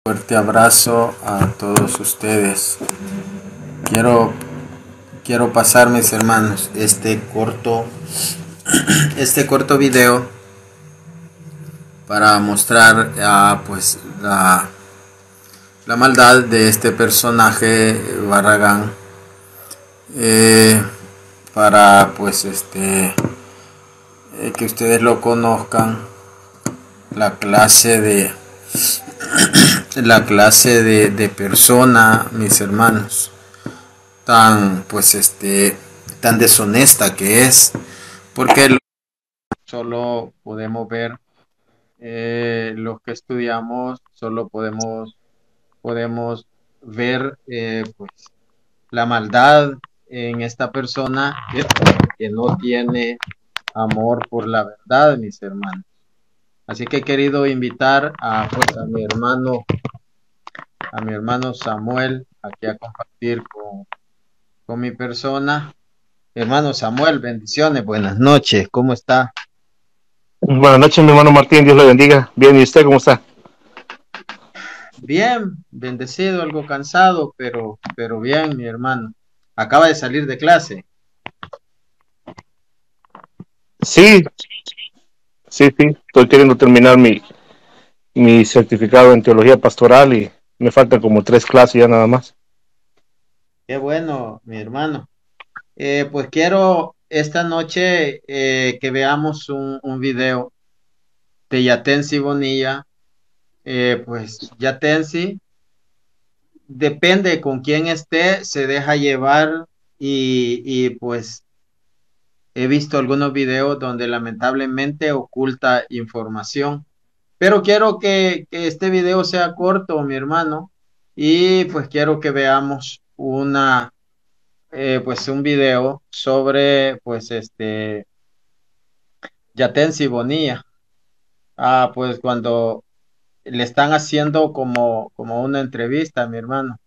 Fuerte abrazo a todos ustedes. Quiero, quiero pasar, mis hermanos, este corto video para mostrar pues la maldad de este personaje Barragán, para pues que ustedes lo conozcan, la clase de persona, mis hermanos, tan pues tan deshonesta que es, porque solo podemos ver, los que estudiamos solo podemos ver, pues la maldad en esta persona que no tiene amor por la verdad, mis hermanos. Así que he querido invitar pues, a mi hermano Samuel aquí a compartir con mi persona. Hermano Samuel, bendiciones, buenas noches, ¿cómo está? Buenas noches, mi hermano Martín, Dios le bendiga. Bien, ¿y usted cómo está? Bien, bendecido, algo cansado, pero bien, mi hermano. Acaba de salir de clase. Sí, sí, estoy queriendo terminar mi certificado en teología pastoral y me faltan como 3 clases ya nada más. Qué bueno, mi hermano. Pues quiero esta noche que veamos un video de Yatensi Bonilla. Pues Yatensi, depende con quién esté, se deja llevar y pues he visto algunos videos donde lamentablemente oculta información. Pero quiero que este video sea corto, mi hermano, y pues quiero que veamos pues un video sobre, pues Yatensi Bonilla. Pues cuando le están haciendo como una entrevista, mi hermano.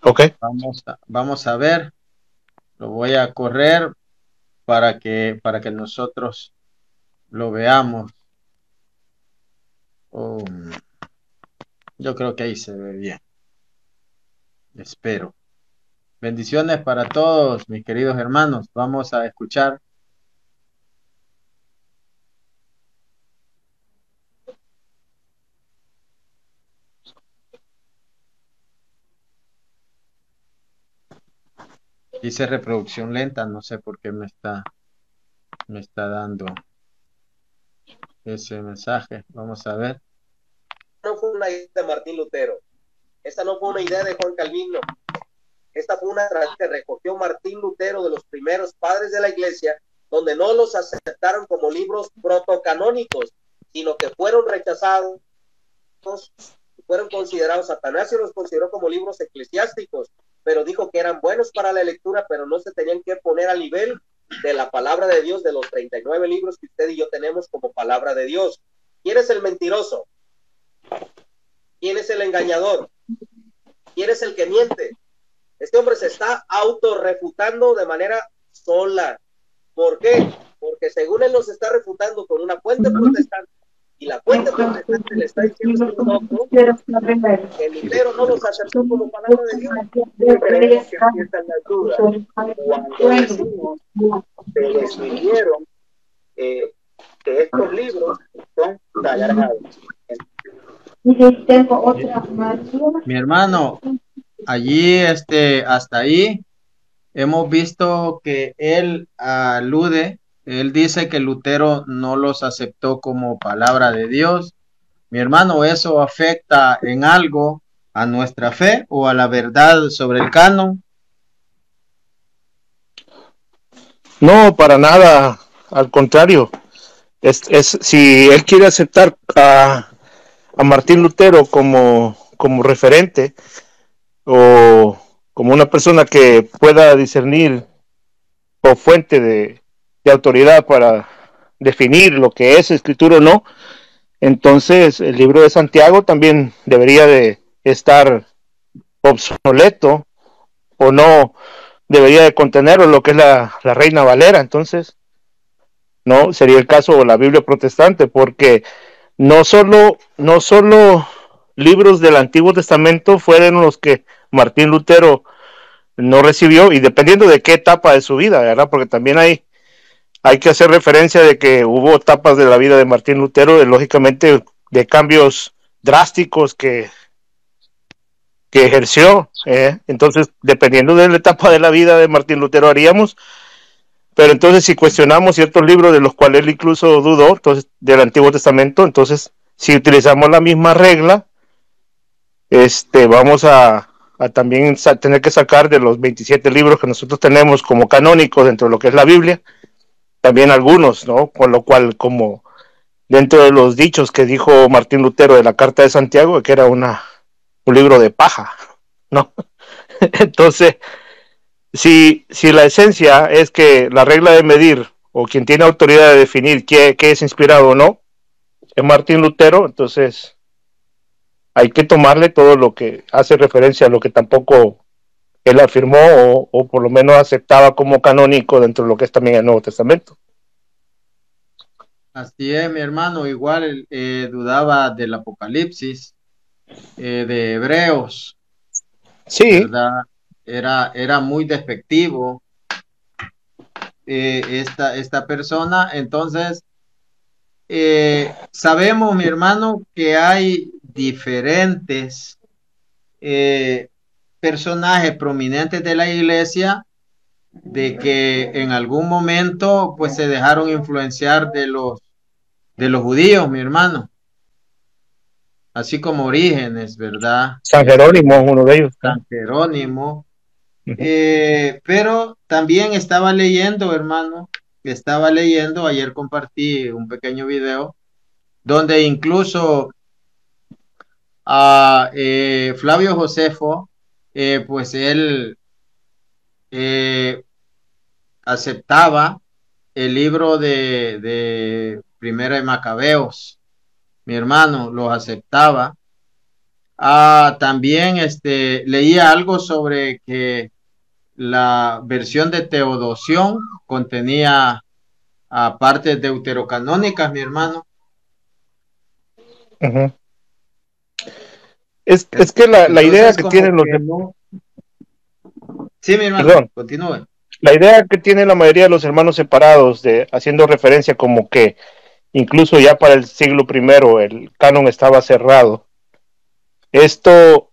Ok, Vamos a ver, lo voy a correr para que nosotros lo veamos. Oh, yo creo que ahí se ve bien. Espero. Bendiciones para todos, mis queridos hermanos. Vamos a escuchar. Dice reproducción lenta, no sé por qué me está dando ese mensaje. Vamos a ver. No fue una idea de Martín Lutero. Esta no fue una idea de Juan Calvino. Esta fue una tradición que recogió Martín Lutero de los primeros padres de la iglesia, donde no los aceptaron como libros protocanónicos, sino que fueron rechazados, fueron considerados, Atanasio los consideró como libros eclesiásticos, pero dijo que eran buenos para la lectura, pero no se tenían que poner al nivel de la palabra de Dios, de los 39 libros que usted y yo tenemos como palabra de Dios. ¿Quién es el mentiroso? ¿Quién es el engañador? ¿Quién es el que miente? Este hombre se está autorrefutando de manera sola. ¿Por qué? Porque según él nos está refutando con una fuente protestante, y la fuente protestante le está diciendo que Lutero no los aceptó como palabra de Dios. Creemos que empiezan las dudas cuando decimos que decidieron que estos libros son sagrados. Mi hermano, allí hasta ahí hemos visto que él dice que Lutero no los aceptó como palabra de Dios. Mi hermano, ¿eso afecta en algo a nuestra fe o a la verdad sobre el canon? no, para nada, al contrario. Si él quiere aceptar a Martín Lutero como referente o como una persona que pueda discernir o fuente de autoridad para definir lo que es escritura o no, entonces el libro de Santiago también debería de estar obsoleto o no debería de contener lo que es la Reina Valera. Entonces no sería el caso de la Biblia protestante, porque no solo libros del Antiguo Testamento fueron los que Martín Lutero no recibió, y dependiendo de qué etapa de su vida, ¿verdad? Porque también hay que hacer referencia de que hubo etapas de la vida de Martín Lutero, lógicamente, de cambios drásticos que ejerció. Entonces, dependiendo de la etapa de la vida de Martín Lutero haríamos, pero entonces si cuestionamos ciertos libros de los cuales él incluso dudó, entonces del Antiguo Testamento, entonces si utilizamos la misma regla, vamos a también tener que sacar de los 27 libros que nosotros tenemos como canónicos dentro de lo que es la Biblia, también algunos, ¿no? Con lo cual, como dentro de los dichos que dijo Martín Lutero de la Carta de Santiago, que era un libro de paja, ¿no? Entonces, si la esencia es que la regla de medir, o quien tiene autoridad de definir qué es inspirado o no, es Martín Lutero, entonces hay que tomarle todo lo que hace referencia a lo que tampoco él afirmó o por lo menos aceptaba como canónico dentro de lo que es también el Nuevo Testamento. Así es, mi hermano, igual dudaba del Apocalipsis, de Hebreos, Sí. ¿verdad? Era muy despectivo esta persona. Entonces, sabemos, mi hermano, que hay diferentes personajes prominentes de la iglesia de que en algún momento pues se dejaron influenciar de los judíos, mi hermano, así como Orígenes, ¿verdad? San Jerónimo es uno de ellos, ¿no? San Jerónimo. Pero también estaba leyendo, hermano, ayer compartí un pequeño video donde incluso a Flavio Josefo, pues él aceptaba el libro de Primera de Macabeos, mi hermano, los aceptaba. También leía algo sobre que la versión de Teodosión contenía partes deuterocanónicas, mi hermano. Uh-huh. Es que la idea que tienen los... No... Sí, mi hermano, perdón. Continúe. La idea que tiene la mayoría de los hermanos separados, haciendo referencia como que incluso ya para el siglo I el canon estaba cerrado. Esto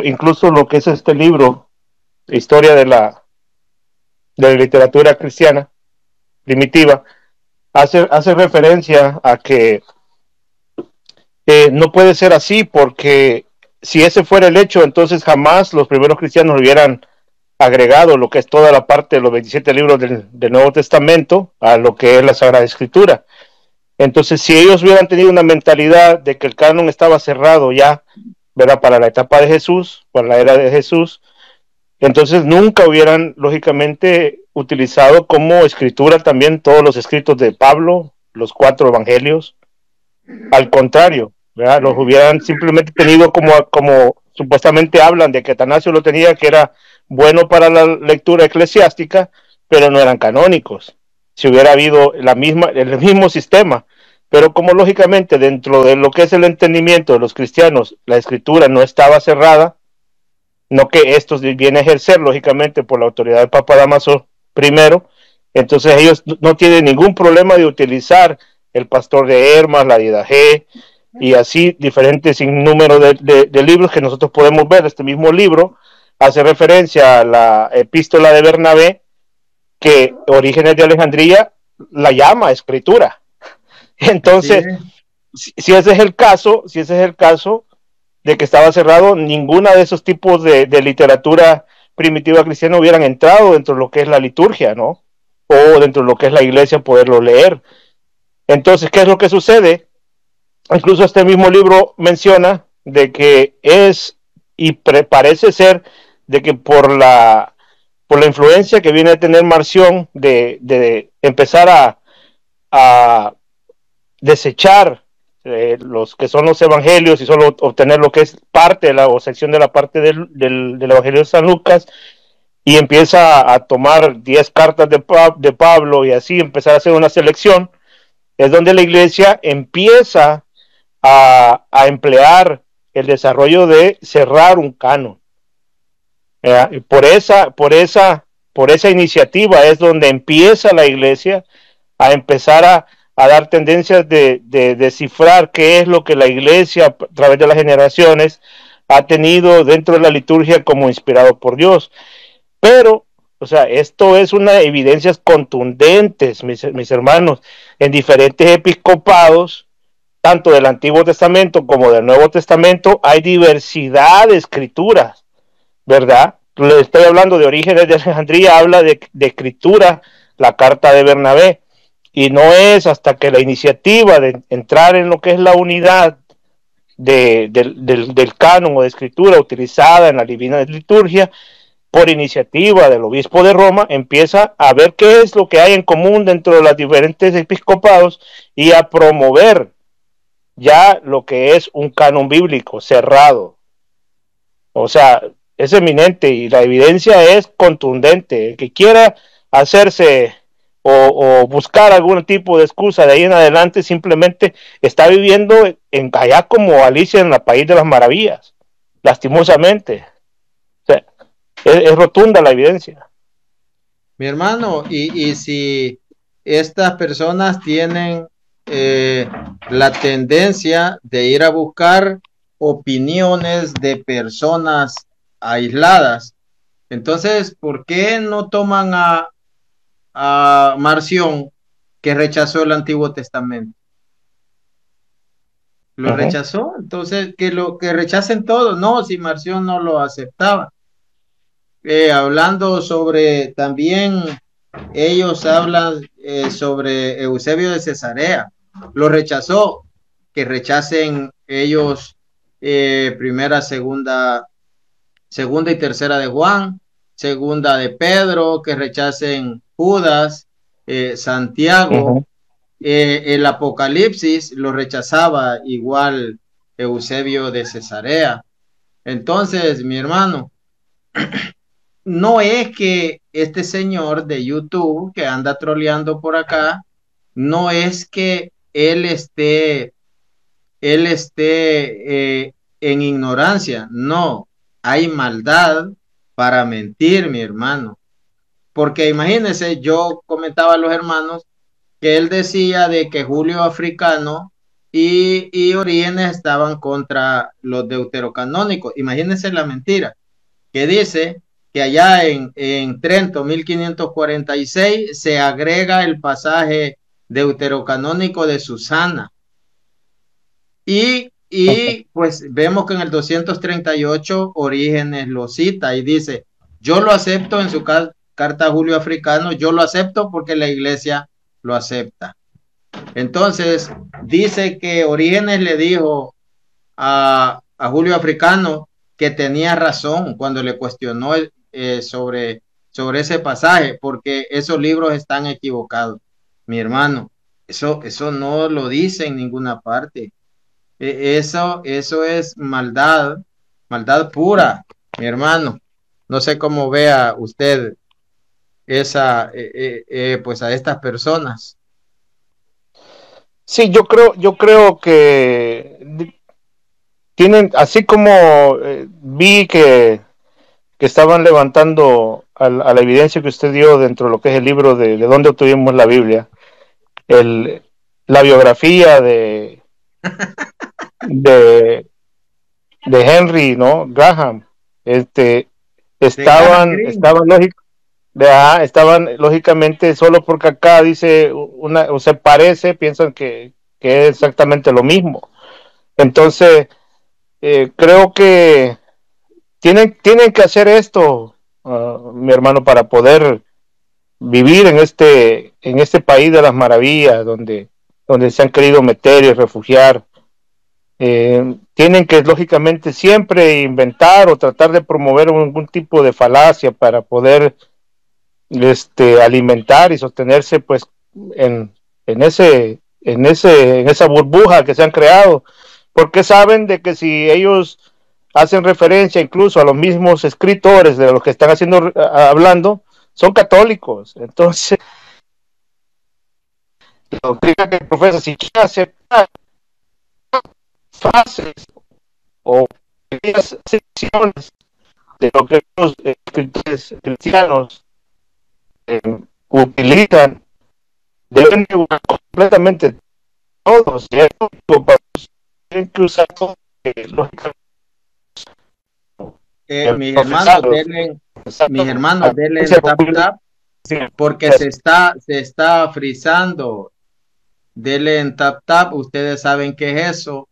incluso lo que es este libro, Historia de la literatura cristiana primitiva, hace referencia a que no puede ser así, porque si ese fuera el hecho, entonces jamás los primeros cristianos hubieran agregado lo que es toda la parte de los 27 libros del Nuevo Testamento a lo que es la Sagrada Escritura. Entonces, si ellos hubieran tenido una mentalidad de que el canon estaba cerrado ya, ¿verdad? Para la etapa de Jesús, para la era de Jesús, entonces nunca hubieran, lógicamente, utilizado como escritura también todos los escritos de Pablo, los 4 evangelios. Al contrario, ¿verdad? Los hubieran simplemente tenido como supuestamente hablan de que Atanasio lo tenía, que era bueno para la lectura eclesiástica, pero no eran canónicos. Si hubiera habido el mismo sistema, pero como lógicamente dentro de lo que es el entendimiento de los cristianos, la escritura no estaba cerrada, no que estos vienen a ejercer lógicamente por la autoridad del Papa Damaso I, entonces ellos no tienen ningún problema de utilizar el Pastor de Hermas, la Didache, y así diferentes sinnúmero de libros que nosotros podemos ver. Este mismo libro hace referencia a la epístola de Bernabé, que Orígenes de Alejandría la llama escritura. Entonces, si ese es el caso de que estaba cerrado, ninguna de esos tipos de literatura primitiva cristiana hubieran entrado dentro de lo que es la liturgia, ¿no? O dentro de lo que es la iglesia, poderlo leer. Entonces, ¿qué es lo que sucede? Incluso este mismo libro menciona de que parece ser de que por la influencia que viene a tener Marción de empezar a desechar los que son los evangelios y solo obtener lo que es parte o sección de la parte del evangelio de San Lucas, y empieza a tomar 10 cartas de Pablo y así empezar a hacer una selección, es donde la iglesia empieza a emplear el desarrollo de cerrar un canon. Y por esa iniciativa es donde empieza la iglesia a empezar a dar tendencias de descifrar qué es lo que la iglesia a través de las generaciones ha tenido dentro de la liturgia como inspirado por Dios. Pero, o sea, esto es una evidencias contundentes, mis hermanos, en diferentes episcopados, tanto del Antiguo Testamento como del Nuevo Testamento, hay diversidad de escrituras, ¿verdad? Le estoy hablando de Orígenes de Alejandría, habla de escritura, la carta de Bernabé, y no es hasta que la iniciativa de entrar en lo que es la unidad del canon o de escritura utilizada en la divina liturgia, por iniciativa del obispo de Roma, empieza a ver qué es lo que hay en común dentro de los diferentes episcopados y a promover ya lo que es un canon bíblico cerrado. O sea, es eminente y la evidencia es contundente. El que quiera hacerse o buscar algún tipo de excusa de ahí en adelante simplemente está viviendo allá como Alicia en el País de las Maravillas, lastimosamente. O sea, es rotunda la evidencia. Mi hermano, y si estas personas tienen la tendencia de ir a buscar opiniones de personas aisladas, entonces, ¿por qué no toman a Marción, que rechazó el Antiguo Testamento? Lo rechazó, entonces que rechacen todo. No, si Marción no lo aceptaba. Hablando sobre también, ellos hablan sobre Eusebio de Cesarea, lo rechazó, que rechacen ellos primera, segunda y tercera de Juan, segunda de Pedro, que rechacen Judas, Santiago, el Apocalipsis lo rechazaba igual Eusebio de Cesarea. Entonces, mi hermano, no es que este señor de YouTube que anda troleando por acá, no es que él esté en ignorancia, no, hay maldad para mentir, mi hermano. Porque imagínense, yo comentaba a los hermanos que él decía de que Julio Africano y Orígenes estaban contra los deuterocanónicos. Imagínense la mentira, que dice que allá en Trento, 1546, se agrega el pasaje deuterocanónico de Susana. Y pues vemos que en el 238 Orígenes lo cita y dice, yo lo acepto en su carta a Julio Africano, yo lo acepto porque la iglesia lo acepta. Entonces, dice que Orígenes le dijo a Julio Africano que tenía razón cuando le cuestionó sobre ese pasaje, porque esos libros están equivocados. Mi hermano, eso no lo dice en ninguna parte. Eso es maldad pura, mi hermano. No sé cómo vea usted pues a estas personas. Sí, yo creo que tienen, así como vi que estaban levantando a la evidencia que usted dio dentro de lo que es el libro de dónde obtuvimos la Biblia, la biografía de Henry, ¿no? Graham, estaban lógicamente, solo porque acá dice o se parece, piensan que es exactamente lo mismo. Entonces, creo que tienen que hacer esto, mi hermano, para poder vivir en este país de las maravillas, donde se han querido meter y refugiar. Tienen que lógicamente siempre inventar o tratar de promover algún tipo de falacia para poder alimentar y sostenerse pues en esa burbuja que se han creado, porque saben de que si ellos hacen referencia incluso a los mismos escritores de los que están hablando, son católicos. Entonces, la doctrina que profesa, si quiere aceptar frases o pequeñas secciones de lo que los escritores cristianos eh, utilizan, deben de completamente todos, ¿cierto? Tienen que usar todo, lógicamente, profesados, Mis hermanos, denle en tap tap porque se está frizando. Denle en tap tap, ustedes saben qué es eso,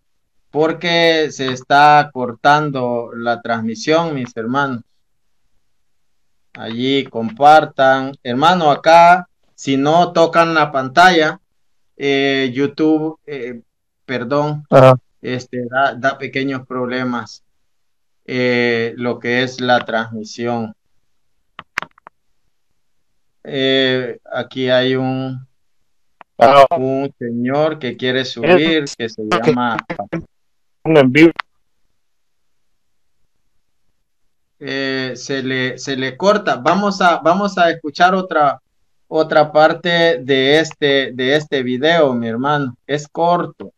porque se está cortando la transmisión, mis hermanos. Allí compartan. Hermano, acá, si no tocan la pantalla, YouTube, perdón, da pequeños problemas, lo que es la transmisión. Aquí hay un señor que quiere subir, que se llama en vivo. Se le corta. Vamos a escuchar otra parte de este video, mi hermano. Es corto.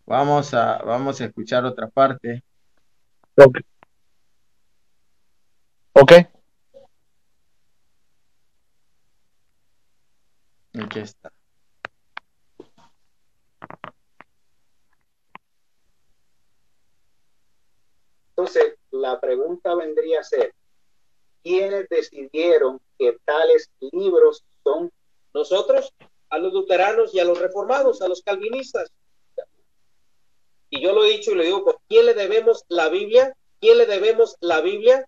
Vamos a escuchar otra parte. Okay. Aquí está. Entonces, la pregunta vendría a ser, ¿quiénes decidieron que tales libros son? Nosotros, a los luteranos y a los reformados, a los calvinistas. Y yo lo he dicho y le digo, ¿por quién le debemos la Biblia? ¿Quién le debemos la Biblia?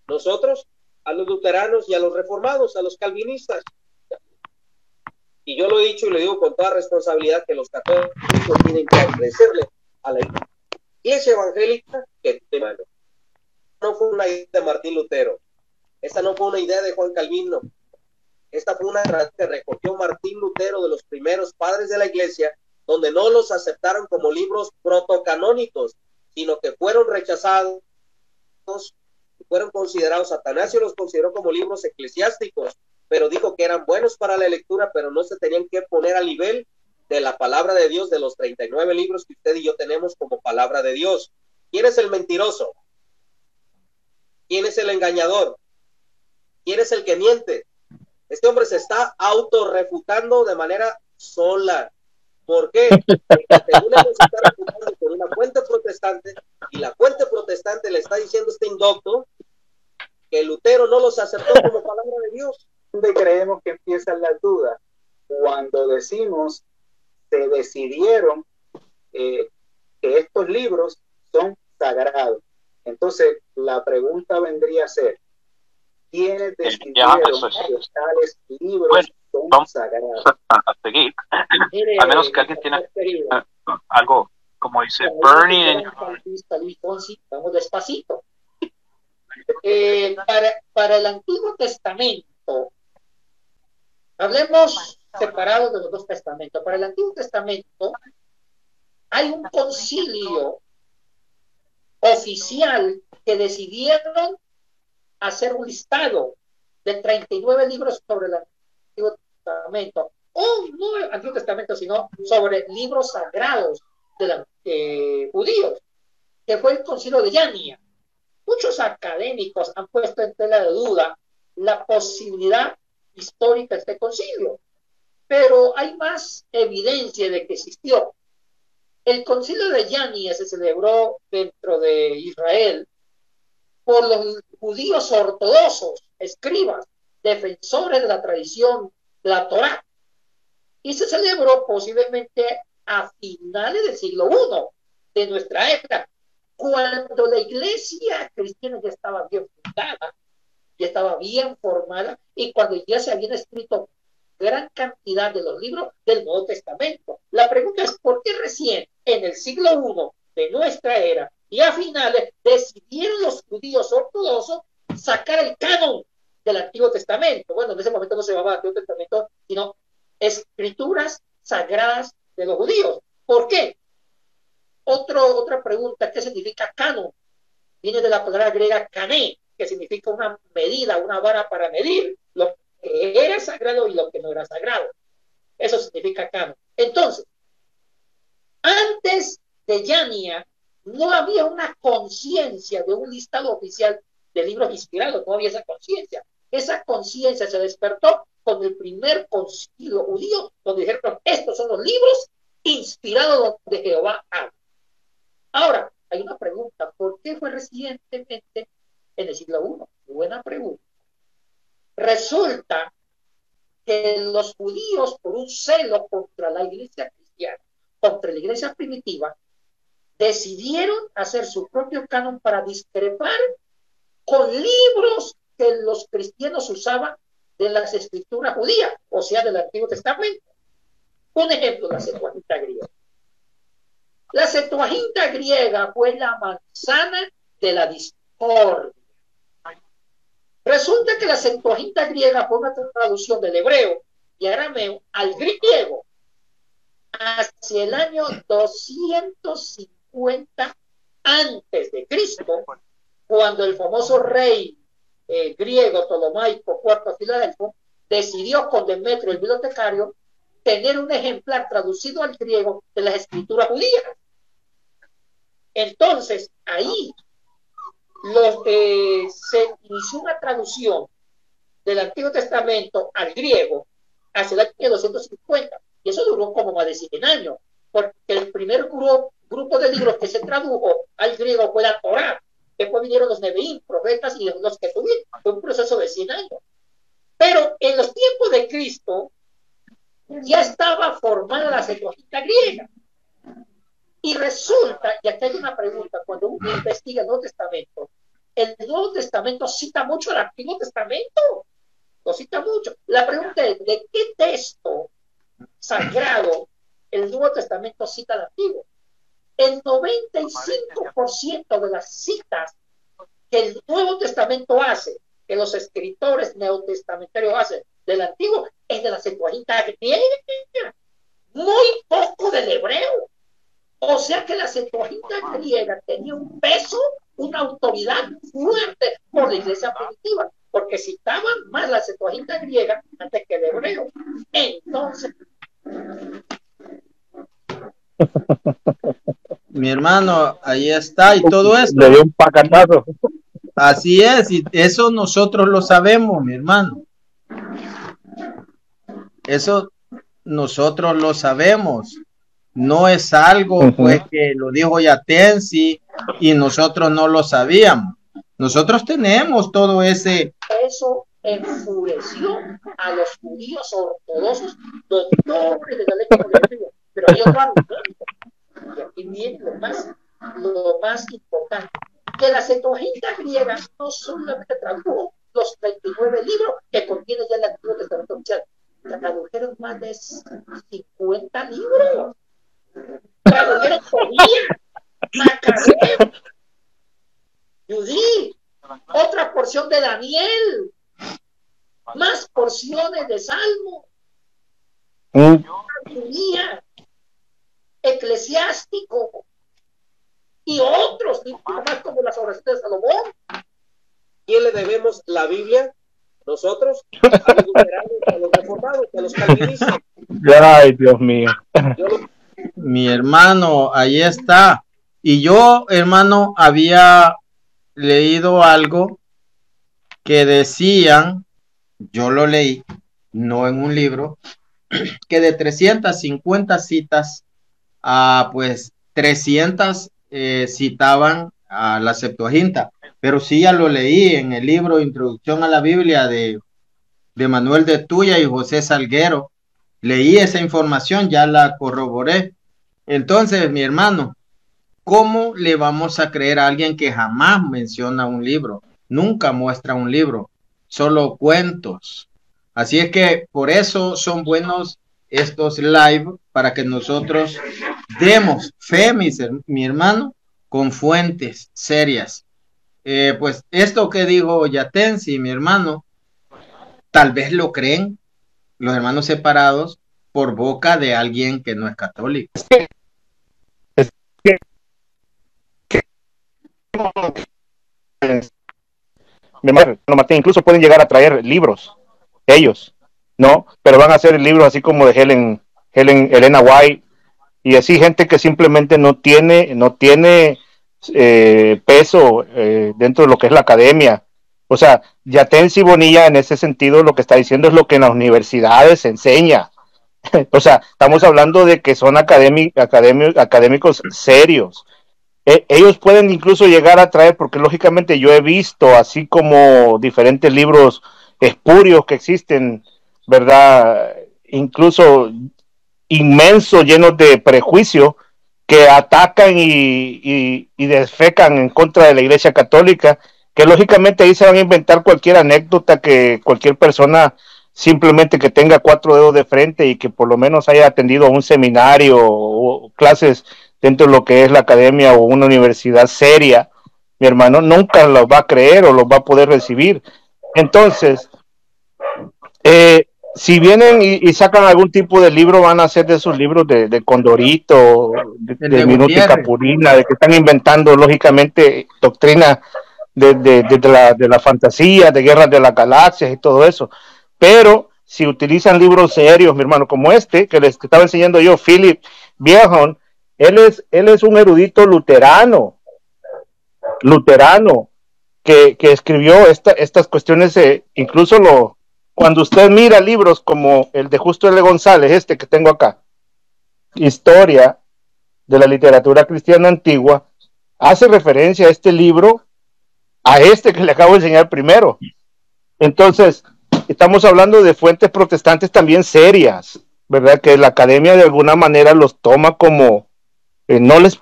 Nosotros, a los luteranos y a los reformados, a los calvinistas. Y yo lo he dicho y le digo con toda responsabilidad que los católicos tienen que agradecerle a la Iglesia evangélica que mano. No fue una idea de Martín Lutero. Esta no fue una idea de Juan Calvino. Esta fue una que recogió Martín Lutero de los primeros padres de la Iglesia, donde no los aceptaron como libros protocanónicos, sino que fueron rechazados, fueron considerados, Atanasio los consideró como libros eclesiásticos, pero dijo que eran buenos para la lectura, pero no se tenían que poner al nivel de la palabra de Dios, de los 39 libros que usted y yo tenemos como palabra de Dios. ¿Quién es el mentiroso? ¿Quién es el engañador? ¿Quién es el que miente? Este hombre se está autorrefutando de manera sola. ¿Por qué? Porque según él se está refutando con una fuente protestante, y la fuente protestante le está diciendo a este indocto que Lutero no los aceptó como palabra de Dios. ¿Dónde creemos que empiezan las dudas? Cuando decimos se decidieron que estos libros son sagrados. Entonces, la pregunta vendría a ser, ¿quiénes decidieron que tales libros son sagrados? A seguir. A menos que alguien tiene algo, como dice Bernie. Vamos despacito. Para el Antiguo Testamento, hablemos separados de los dos testamentos. Para el Antiguo Testamento hay un concilio oficial que decidieron hacer un listado de 39 libros sobre el Antiguo Testamento, o no el Antiguo Testamento, sino sobre libros sagrados de los judíos, que fue el concilio de Yania. Muchos académicos han puesto en tela de duda la posibilidad histórica de este concilio, pero hay más evidencia de que existió. El concilio de Yania se celebró dentro de Israel por los judíos ortodoxos, escribas, defensores de la tradición de la Torá, y se celebró posiblemente a finales del siglo I de nuestra época, cuando la iglesia cristiana ya estaba bien fundada, ya estaba bien formada, y cuando ya se habían escrito gran cantidad de los libros del Nuevo Testamento. La pregunta es, ¿por qué recién en el siglo I de nuestra era y a finales decidieron los judíos ortodoxos sacar el canon del Antiguo Testamento? Bueno, en ese momento no se llamaba Antiguo Testamento, sino escrituras sagradas de los judíos. ¿Por qué? Otra pregunta, ¿qué significa canon? Viene de la palabra griega kané, que significa una medida, una vara para medir lo que era sagrado y lo que no era sagrado. Eso significa canon. Entonces, antes de Yania, no había una conciencia de un listado oficial de libros inspirados, no había esa conciencia. Esa conciencia se despertó con el primer concilio judío, donde dijeron, estos son los libros inspirados de Jehová habla. Ahora, hay una pregunta, ¿por qué fue recientemente en el siglo I? Buena pregunta. Resulta que los judíos, por un celo contra la iglesia cristiana, contra la iglesia primitiva, decidieron hacer su propio canon para discrepar con libros que los cristianos usaban de las escrituras judías, o sea, del Antiguo Testamento. Un ejemplo, la Septuaginta griega. La Septuaginta griega fue la manzana de la discordia. Resulta que la Septuaginta griega fue una traducción del hebreo y arameo al griego hacia el año 250 antes de Cristo, cuando el famoso rey griego Ptolomaico IV Filadelfo decidió con Demetrio el bibliotecario tener un ejemplar traducido al griego de las escrituras judías. Entonces, ahí se inició una traducción del Antiguo Testamento al griego hacia el año 250, y eso duró como más de 100 años, porque el primer grupo de libros que se tradujo al griego fue la Torá. Después vinieron los Nevi'im, profetas y los que tuvieron. Fue un proceso de 100 años. Pero en los tiempos de Cristo ya estaba formada la Septuaginta griega. Y resulta, y aquí hay una pregunta, cuando uno investiga el Nuevo Testamento cita mucho al Antiguo Testamento. Lo cita mucho. La pregunta es, ¿de qué texto sagrado el Nuevo Testamento cita al Antiguo? El 95% de las citas que el Nuevo Testamento hace, que los escritores neotestamentarios hacen del Antiguo, es de la Septuaginta griega, muy poco del hebreo. O sea que la Septuaginta griega tenía un peso, una autoridad fuerte por la iglesia primitiva, porque citaban más la Septuaginta griega antes que el hebreo. Entonces, mi hermano, ahí está, y todo esto. Le dio un pacatazo. Así es, y eso nosotros lo sabemos, mi hermano. Eso nosotros lo sabemos. No es algo pues que lo dijo Yatensi y nosotros no lo sabíamos. Nosotros tenemos todo ese. Eso enfureció a los judíos ortodoxos, doctores de la ley congregativa. Pero hay otro argumento. Y aquí viene lo más importante. Que la Septuaginta griega no solamente tradujo los 39 libros que contiene ya el Antiguo Testamento oficial, tradujeron más de 50 libros. Tradujeron Tobías, Macabeo, Judí, otra porción de Daniel, más porciones de Salmo, Judía, Eclesiástico y otros más como las oraciones de Salomón. ¿Quién le debemos la Biblia? Nosotros, a los luteranos, a los reformados, a los calvinistas. Ay, Dios mío. Mi hermano, ahí está. Y yo, hermano, había leído algo que decían, yo lo leí, no en un libro, que de 350 citas, pues 300 citaban a la Septuaginta. Pero sí ya lo leí en el libro Introducción a la Biblia de Manuel de Tuya y José Salguero. Leí esa información, ya la corroboré. Entonces, mi hermano, ¿cómo le vamos a creer a alguien que jamás menciona un libro? Nunca muestra un libro, solo cuentos. Así es que por eso son buenos estos live, para que nosotros demos fe, mi hermano, con fuentes serias. Pues esto que dijo Yatensi, mi hermano, tal vez lo creen los hermanos separados por boca de alguien que no es católico. Mi hermano Martín, incluso pueden llegar a traer libros, ellos, ¿no? Pero van a hacer libros así como de Elena White, y así gente que simplemente no tiene peso dentro de lo que es la academia. O sea, Yatensi Bonilla en ese sentido lo que está diciendo es lo que en las universidades se enseña. O sea, estamos hablando de que son académicos serios. Ellos pueden incluso llegar a traer, porque lógicamente yo he visto, así como diferentes libros espurios que existen, ¿verdad? Incluso inmensos, llenos de prejuicio, que atacan y defecan en contra de la Iglesia Católica, que lógicamente ahí se van a inventar cualquier anécdota que cualquier persona simplemente que tenga 4 dedos de frente y que por lo menos haya atendido a un seminario o clases dentro de lo que es la academia o una universidad seria, mi hermano nunca los va a creer o los va a poder recibir. Entonces, si vienen y sacan algún tipo de libro, van a ser de esos libros de Condorito, de Minuto y Capulina, de que están inventando lógicamente doctrina de la fantasía, de guerras de las galaxias y todo eso. Pero si utilizan libros serios, mi hermano, como este que les estaba enseñando yo, Philip Bierhorn, él es un erudito luterano que escribió estas cuestiones, incluso cuando usted mira libros como el de Justo L. González, que tengo acá, Historia de la Literatura Cristiana Antigua, hace referencia a este libro, a que le acabo de enseñar primero. Entonces, estamos hablando de fuentes protestantes también serias, ¿verdad? Que la academia de alguna manera los toma como, no les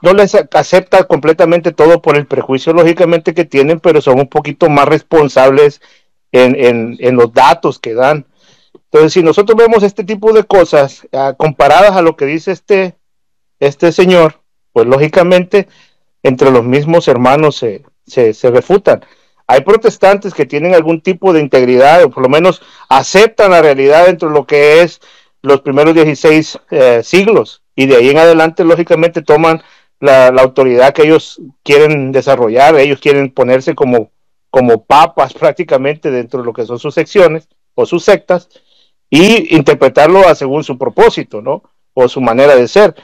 acepta completamente todo por el prejuicio lógicamente que tienen, pero son un poquito más responsables en los datos que dan. Entonces, si nosotros vemos este tipo de cosas comparadas a lo que dice este señor, pues lógicamente entre los mismos hermanos se refutan. Hay protestantes que tienen algún tipo de integridad, o por lo menos aceptan la realidad dentro de lo que es los primeros 16 siglos, y de ahí en adelante lógicamente toman la autoridad que ellos quieren desarrollar. Ellos quieren ponerse como papas prácticamente dentro de lo que son sus secciones o sus sectas, y interpretarlo según su propósito, ¿no? O su manera de ser.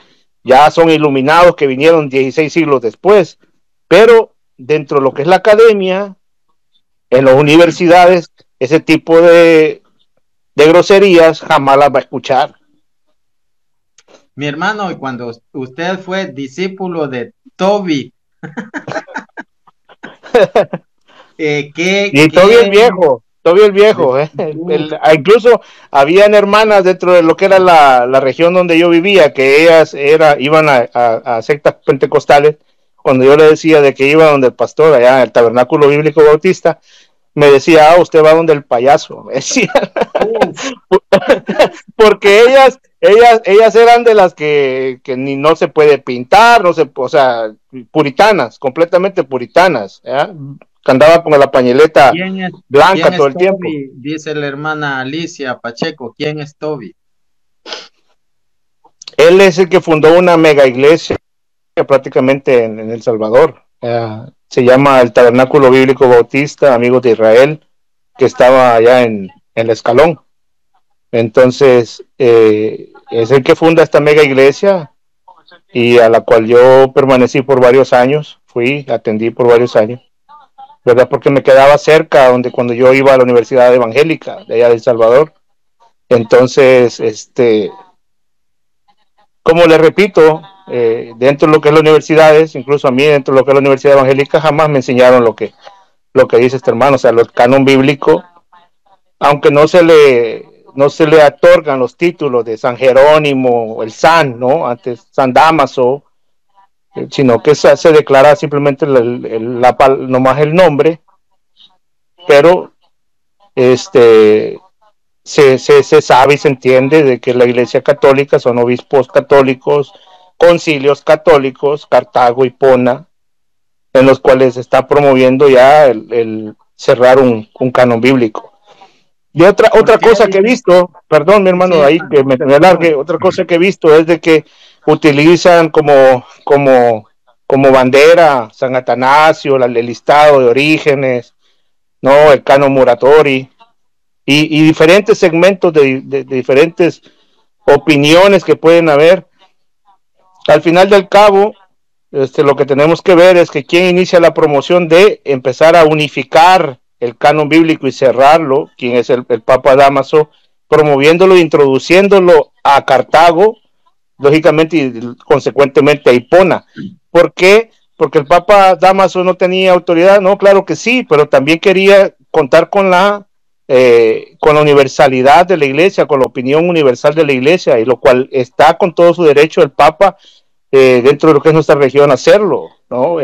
Ya son iluminados que vinieron 16 siglos después, pero dentro de lo que es la academia, en las universidades, ese tipo de groserías jamás las va a escuchar. Mi hermano, y cuando usted fue discípulo de Toby, Toby el viejo, incluso habían hermanas dentro de lo que era la región donde yo vivía, que ellas iban a sectas pentecostales. Cuando yo le decía de que iba donde el pastor allá en el Tabernáculo Bíblico Bautista, me decía, usted va donde el payaso, me decía. Porque ellas eran de las que ni no se puede pintar, o sea, puritanas, completamente puritanas, ¿ya? Que andaba con la pañoleta blanca todo el tiempo. Dice la hermana Alicia Pacheco, ¿quién es Toby? Él es el que fundó una mega iglesia prácticamente en El Salvador. Se llama el Tabernáculo Bíblico Bautista, Amigos de Israel, que estaba allá en El Escalón. Entonces, es el que funda esta mega iglesia, y a la cual yo permanecí por varios años, atendí por varios años, ¿verdad? Porque me quedaba cerca cuando yo iba a la Universidad Evangélica de allá de El Salvador. Entonces, como les repito, dentro de lo que es las universidades, incluso a mí dentro de lo que es la Universidad Evangélica, jamás me enseñaron lo que dice este hermano. O sea, el canon bíblico, aunque no se le otorgan los títulos de San Jerónimo, el San, ¿no? Antes San Dámaso, sino que se declara simplemente nomás el nombre, pero se sabe y se entiende de que la Iglesia Católica son obispos católicos, concilios católicos, Cartago y Pona, en los cuales se está promoviendo ya el cerrar un canon bíblico. Y otra cosa que he visto, perdón mi hermano, ahí que me alargue, otra cosa que he visto es de que utilizan como bandera San Atanasio, el listado de orígenes, no, el canon Muratori, y diferentes segmentos de diferentes opiniones que pueden haber. Al final del cabo, lo que tenemos que ver es que quién inicia la promoción de empezar a unificar el canon bíblico y cerrarlo, quién es el Papa Dámaso, promoviéndolo e introduciéndolo a Cartago, lógicamente y consecuentemente a Hipona. ¿Por qué? Porque el Papa Dámaso no tenía autoridad. No, claro que sí, pero también quería contar con la universalidad de la iglesia, con la opinión universal de la iglesia, y lo cual está con todo su derecho el Papa dentro de lo que es nuestra región hacerlo, ¿no?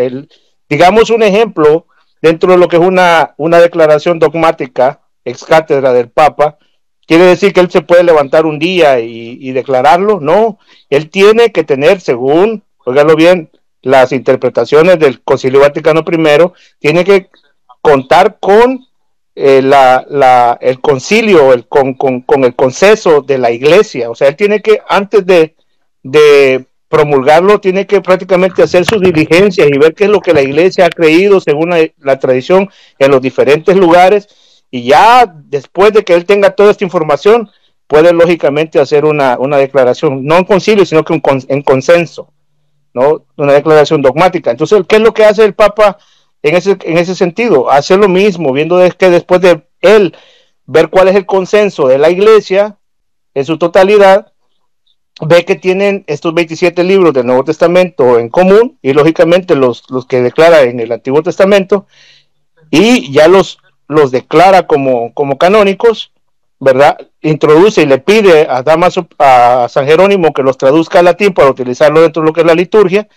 Digamos un ejemplo, dentro de lo que es una declaración dogmática, ex cátedra del Papa, ¿quiere decir que él se puede levantar un día y declararlo? No, él tiene que tener, según, óigalo bien, las interpretaciones del Concilio Vaticano I, tiene que contar con el concilio, con el consenso de la iglesia. O sea, él tiene que, antes de promulgarlo, tiene que prácticamente hacer sus diligencias y ver qué es lo que la iglesia ha creído según la tradición en los diferentes lugares, y ya después de que él tenga toda esta información, puede lógicamente hacer una declaración, no en concilio, sino que en consenso, ¿no? Una declaración dogmática. Entonces, ¿qué es lo que hace el Papa en ese sentido? Hace lo mismo, viendo que después de él ver cuál es el consenso de la iglesia en su totalidad, ve que tienen estos 27 libros del Nuevo Testamento en común, y lógicamente los que declara en el Antiguo Testamento, y ya los declara como canónicos, ¿verdad? Introduce y le pide a Dámaso, a San Jerónimo, que los traduzca al latín para utilizarlo dentro de lo que es la liturgia,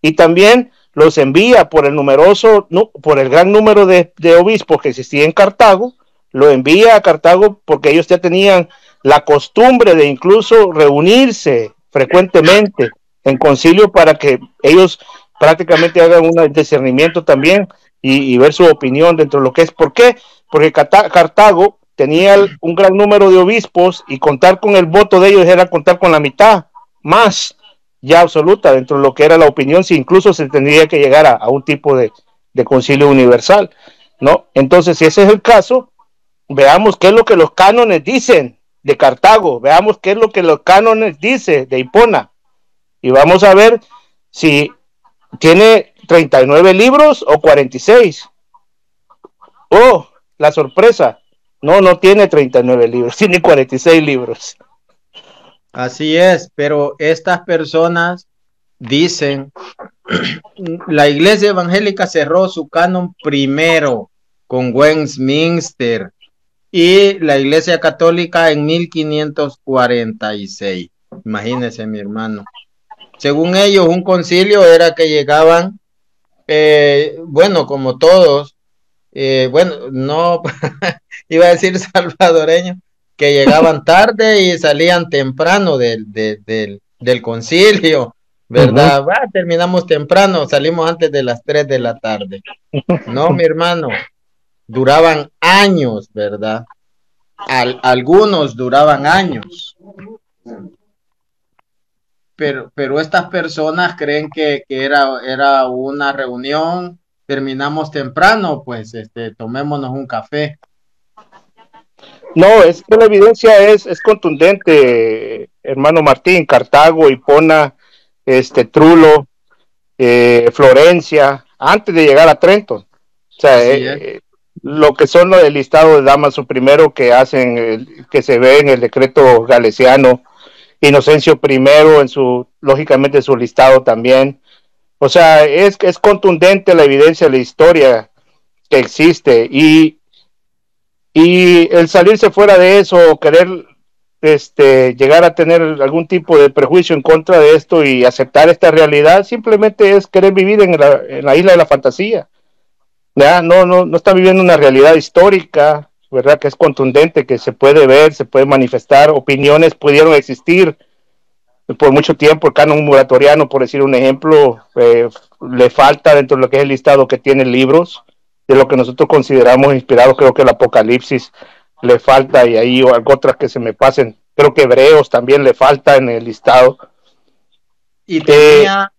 y también los envía por el gran número de obispos que existía en Cartago, lo envía a Cartago porque ellos ya tenían la costumbre de incluso reunirse frecuentemente en concilio para que ellos prácticamente hagan un discernimiento también y ver su opinión dentro de lo que es. ¿Por qué? Porque Cartago tenía un gran número de obispos, y contar con el voto de ellos era contar con la mitad más ya absoluta dentro de lo que era la opinión, si incluso se tendría que llegar a un tipo de concilio universal, ¿no? Entonces, si ese es el caso, veamos qué es lo que los cánones dicen de Cartago, veamos qué es lo que los cánones dicen de Hipona, y vamos a ver si tiene 39 libros o 46. Oh, la sorpresa, no tiene 39 libros, tiene 46 libros. Así es, pero estas personas dicen, la iglesia evangélica cerró su canon primero con Westminster, y la iglesia católica en 1546. Imagínense, mi hermano. Según ellos, un concilio era que llegaban, bueno, como todos, bueno, no, iba a decir salvadoreños, que llegaban tarde y salían temprano del concilio, ¿verdad? Uh-huh. Terminamos temprano, salimos antes de las 3 de la tarde. No, mi hermano, duraban años, ¿verdad? Algunos duraban años. Pero estas personas creen que era una reunión, terminamos temprano, pues tomémonos un café. No, es que la evidencia es contundente, hermano Martín. Cartago, Hipona, Trulo, Florencia, antes de llegar a Trenton. O sea, lo que son el listado de Dámaso I que hacen, que se ve en el decreto galesiano, Inocencio I lógicamente su listado también. O sea, es contundente la evidencia de la historia que existe, y el salirse fuera de eso, querer llegar a tener algún tipo de prejuicio en contra de esto y aceptar esta realidad, simplemente es querer vivir en la isla de la fantasía. ¿Ya? No está viviendo una realidad histórica, ¿verdad? Que es contundente, que se puede ver, se puede manifestar, opiniones pudieron existir por mucho tiempo. El canon muratoriano, por decir un ejemplo, le falta dentro de lo que es el listado que tiene libros de lo que nosotros consideramos inspirados. Creo que el Apocalipsis le falta, y ahí otras que se me pasen, creo que Hebreos también le falta en el listado. Y tenía,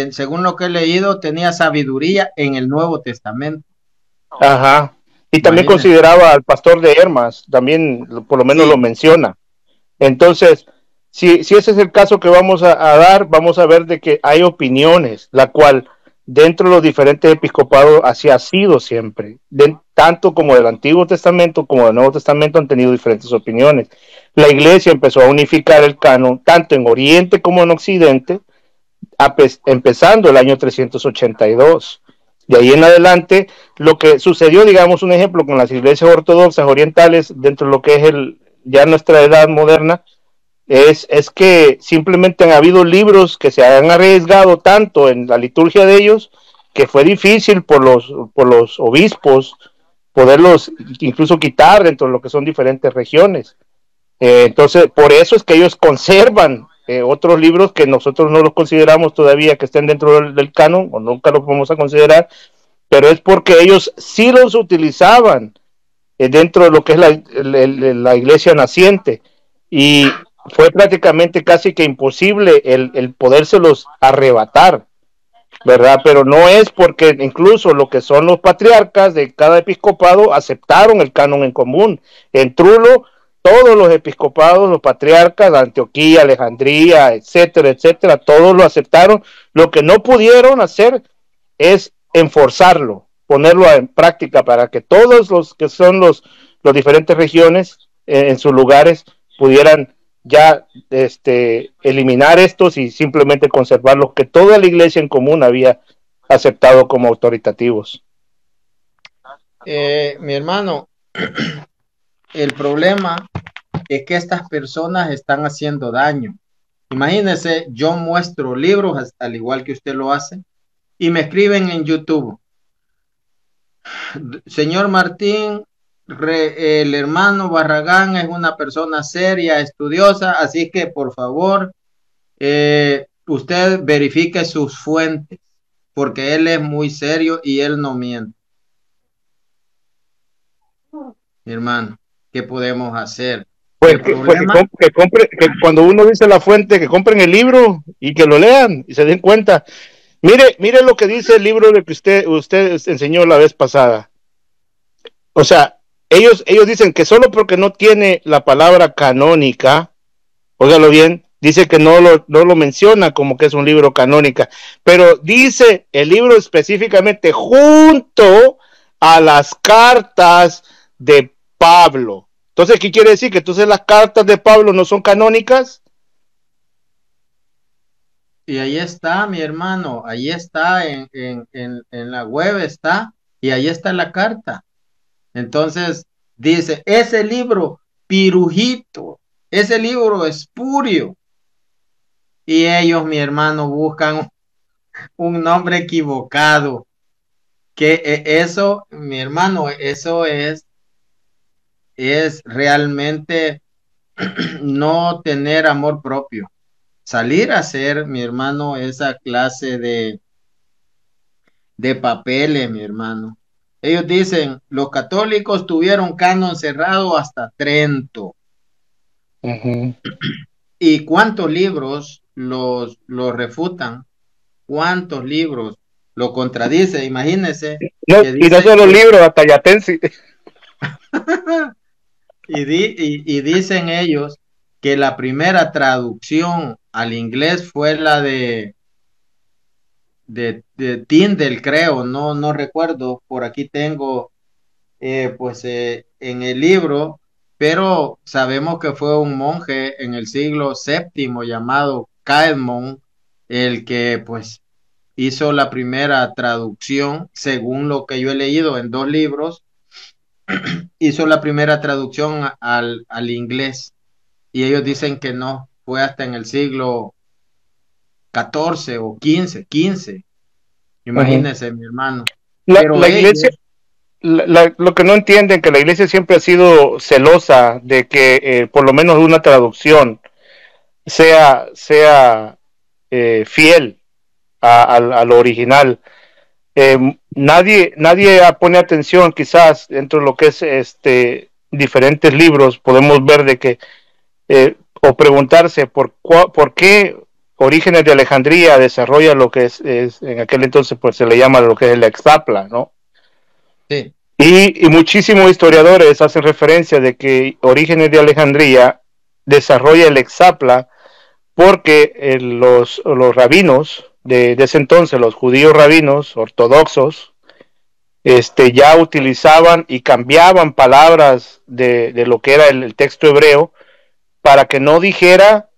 según lo que he leído, tenía sabiduría en el Nuevo Testamento. Ajá. Y también consideraba al pastor de Hermas, también por lo menos lo menciona. Entonces, si ese es el caso que vamos a dar, vamos a ver de que hay opiniones, la cual dentro de los diferentes episcopados así ha sido siempre, tanto como del Antiguo Testamento como del Nuevo Testamento han tenido diferentes opiniones. La Iglesia empezó a unificar el canon tanto en Oriente como en Occidente, empezando el año 382. De ahí en adelante, lo que sucedió, digamos un ejemplo, con las iglesias ortodoxas orientales, dentro de lo que es ya nuestra edad moderna, es que simplemente han habido libros que se han arriesgado tanto en la liturgia de ellos, que fue difícil por los obispos poderlos incluso quitar dentro de lo que son diferentes regiones. Entonces, por eso es que ellos conservan otros libros que nosotros no los consideramos todavía que estén dentro del canon, o nunca los vamos a considerar, pero es porque ellos sí los utilizaban dentro de lo que es la iglesia naciente, y fue prácticamente casi que imposible el podérselos arrebatar, ¿verdad? Pero no es porque incluso lo que son los patriarcas de cada episcopado aceptaron el canon en común. En Trullo, todos los episcopados, los patriarcas de Antioquía, Alejandría, etcétera, etcétera, todos lo aceptaron. Lo que no pudieron hacer es enforzarlo, ponerlo en práctica para que todos los que son los diferentes regiones en sus lugares pudieran ya eliminar estos y simplemente conservar los que toda la iglesia en común había aceptado como autoritativos. Mi hermano, el problema es que estas personas están haciendo daño. Imagínese, yo muestro libros al igual que usted lo hace y me escriben en YouTube: señor Martín, el hermano Barragán es una persona seria, estudiosa, así que por favor usted verifique sus fuentes, porque él es muy serio y él no miente. Mi hermano, ¿qué podemos hacer? Pues que cuando uno dice la fuente, que compren el libro y que lo lean y se den cuenta. Mire lo que dice el libro de que usted enseñó la vez pasada. O sea, ellos dicen que solo porque no tiene la palabra canónica, óigalo bien, dice que no lo menciona como que es un libro canónica, pero dice el libro específicamente junto a las cartas de Pablo. Entonces, ¿qué quiere decir? Que entonces las cartas de Pablo no son canónicas. Y ahí está, mi hermano, ahí está, en la web está, y ahí está la carta. Entonces, dice, ese libro pirujito, ese libro espurio. Y ellos, mi hermano, buscan un nombre equivocado. Que eso, mi hermano, eso es realmente no tener amor propio. Salir a hacer, mi hermano, esa clase de papeles, mi hermano. Ellos dicen, los católicos tuvieron canon cerrado hasta Trento. Uh-huh. ¿Y cuántos libros los refutan? ¿Cuántos libros lo contradice? Imagínense. Y no solo libros, hasta Yatensi. y dicen ellos que la primera traducción al inglés fue la de Tyndale, creo, no recuerdo, por aquí tengo en el libro, pero sabemos que fue un monje en el siglo VII llamado Caedmon el que pues hizo la primera traducción, según lo que yo he leído en 2 libros, hizo la primera traducción al inglés, y ellos dicen que no, fue hasta en el siglo XIV o XV. Imagínense, uh-huh, mi hermano. La iglesia, lo que no entienden, que la iglesia siempre ha sido celosa de que por lo menos una traducción sea fiel a lo original. Nadie pone atención, quizás dentro de lo que es diferentes libros podemos ver de que o preguntarse por qué Orígenes de Alejandría desarrolla lo que es en aquel entonces pues se le llama lo que es el Exapla, ¿no? Sí. Y muchísimos historiadores hacen referencia de que Orígenes de Alejandría desarrolla el Exapla porque los rabinos de ese entonces, los judíos rabinos ortodoxos, ya utilizaban y cambiaban palabras de lo que era el texto hebreo para que no dijera